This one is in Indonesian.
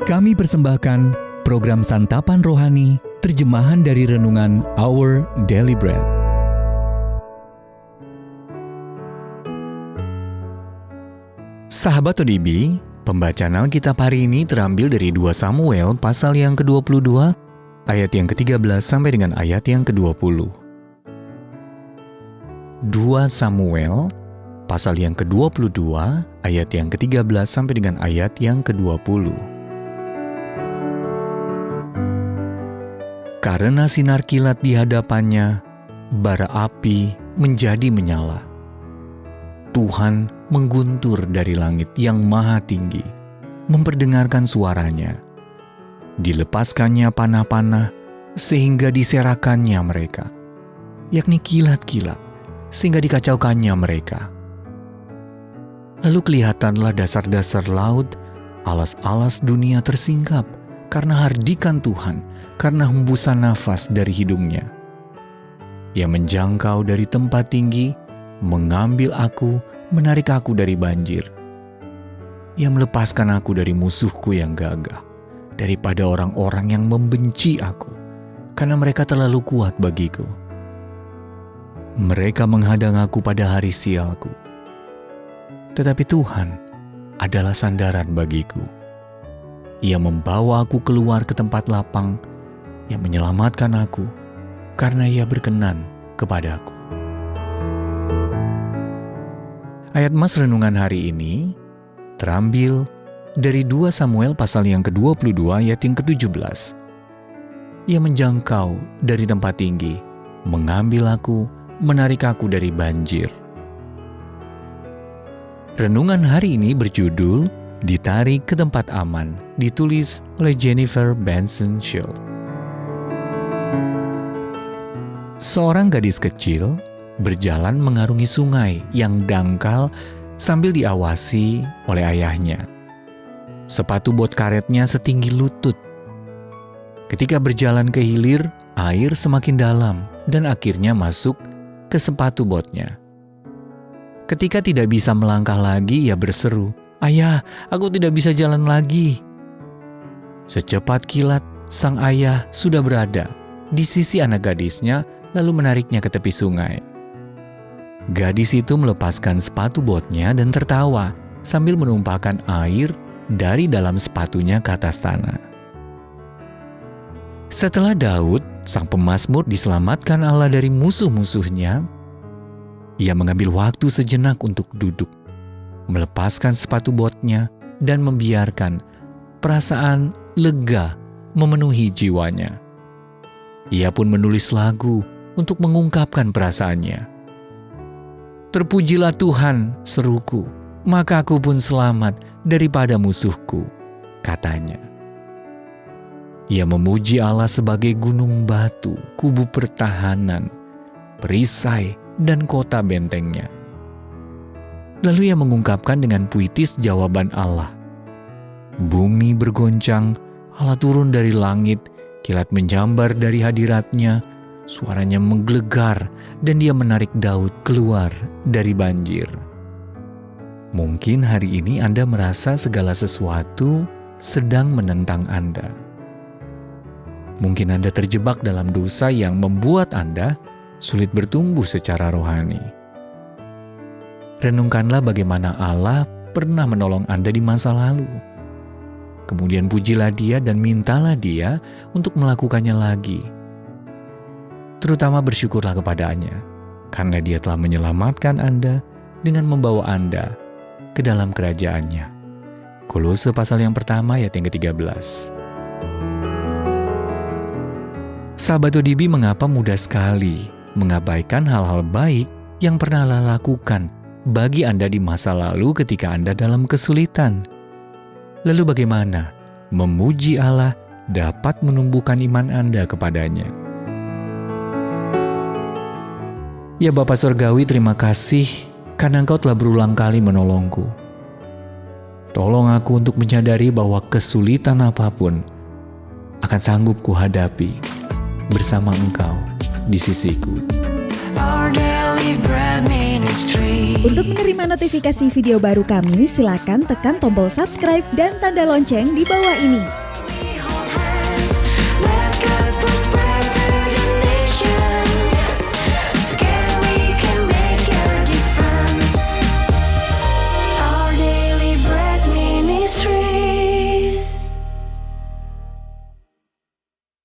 Kami persembahkan program Santapan Rohani, terjemahan dari renungan Our Daily Bread. Sahabat ODB, pembacaan Alkitab hari ini terambil dari 2 Samuel pasal yang ke-22, ayat yang ke-13 sampai dengan ayat yang ke-20. 2 Samuel pasal yang ke-22, ayat yang ke-13 sampai dengan ayat yang ke-20. Karena sinar kilat di hadapannya, bara api menjadi menyala. Tuhan mengguntur dari langit yang maha tinggi, memperdengarkan suaranya. Dilepaskannya panah-panah, sehingga diserakannya mereka, yakni kilat-kilat, sehingga dikacaukannya mereka. Lalu kelihatanlah dasar-dasar laut, alas-alas dunia tersingkap, karena hardikan Tuhan, karena hembusan nafas dari hidungnya. Ia menjangkau dari tempat tinggi, mengambil aku, menarik aku dari banjir. Ia melepaskan aku dari musuhku yang gagah, daripada orang-orang yang membenci aku, karena mereka terlalu kuat bagiku. Mereka menghadang aku pada hari sialku, tetapi Tuhan adalah sandaran bagiku. Ia membawa aku keluar ke tempat lapang, yang menyelamatkan aku, karena Ia berkenan kepadaku. Ayat mas renungan hari ini terambil dari 2 Samuel pasal yang ke-22 ayat yang ke-17. Ia menjangkau dari tempat tinggi, mengambil aku, menarik aku dari banjir. Renungan hari ini berjudul Ditarik ke Tempat Aman, ditulis oleh Jennifer Benson Schultz. Seorang gadis kecil berjalan mengarungi sungai yang dangkal sambil diawasi oleh ayahnya. Sepatu bot karetnya setinggi lutut. Ketika berjalan ke hilir, air semakin dalam dan akhirnya masuk ke sepatu botnya. Ketika tidak bisa melangkah lagi, ia berseru, "Ayah, aku tidak bisa jalan lagi." Secepat kilat, sang ayah sudah berada di sisi anak gadisnya, lalu menariknya ke tepi sungai. Gadis itu melepaskan sepatu botnya dan tertawa sambil menumpahkan air dari dalam sepatunya ke atas tanah. Setelah Daud, sang pemazmur, diselamatkan Allah dari musuh-musuhnya, ia mengambil waktu sejenak untuk duduk, melepaskan sepatu botnya, dan membiarkan perasaan lega memenuhi jiwanya. Ia pun menulis lagu untuk mengungkapkan perasaannya. "Terpujilah Tuhan," seruku, "maka aku pun selamat daripada musuhku," katanya. Ia memuji Allah sebagai gunung batu, kubu pertahanan, perisai, dan kota bentengnya. Lalu ia mengungkapkan dengan puitis jawaban Allah. Bumi bergoncang, Allah turun dari langit, kilat menjambar dari hadiratnya, suaranya menggelegar, dan dia menarik Daud keluar dari banjir. Mungkin hari ini Anda merasa segala sesuatu sedang menentang Anda. Mungkin Anda terjebak dalam dosa yang membuat Anda sulit bertumbuh secara rohani. Renungkanlah bagaimana Allah pernah menolong Anda di masa lalu. Kemudian pujilah Dia dan mintalah Dia untuk melakukannya lagi. Terutama bersyukurlah kepadanya, karena Dia telah menyelamatkan Anda dengan membawa Anda ke dalam kerajaan-Nya. Kolose pasal yang pertama ayat yang ke-13. Sahabat ODB, mengapa mudah sekali mengabaikan hal-hal baik yang pernah Allah lakukan bagi Anda di masa lalu ketika Anda dalam kesulitan? Lalu bagaimana memuji Allah dapat menumbuhkan iman Anda kepadanya? Ya Bapa Surgawi, terima kasih karena Engkau telah berulang kali menolongku. Tolong aku untuk menyadari bahwa kesulitan apapun akan sanggup kuhadapi bersama Engkau di sisiku. Our daily Daily Bread Ministry. Untuk menerima notifikasi video baru kami, silakan tekan tombol subscribe dan tanda lonceng di bawah ini.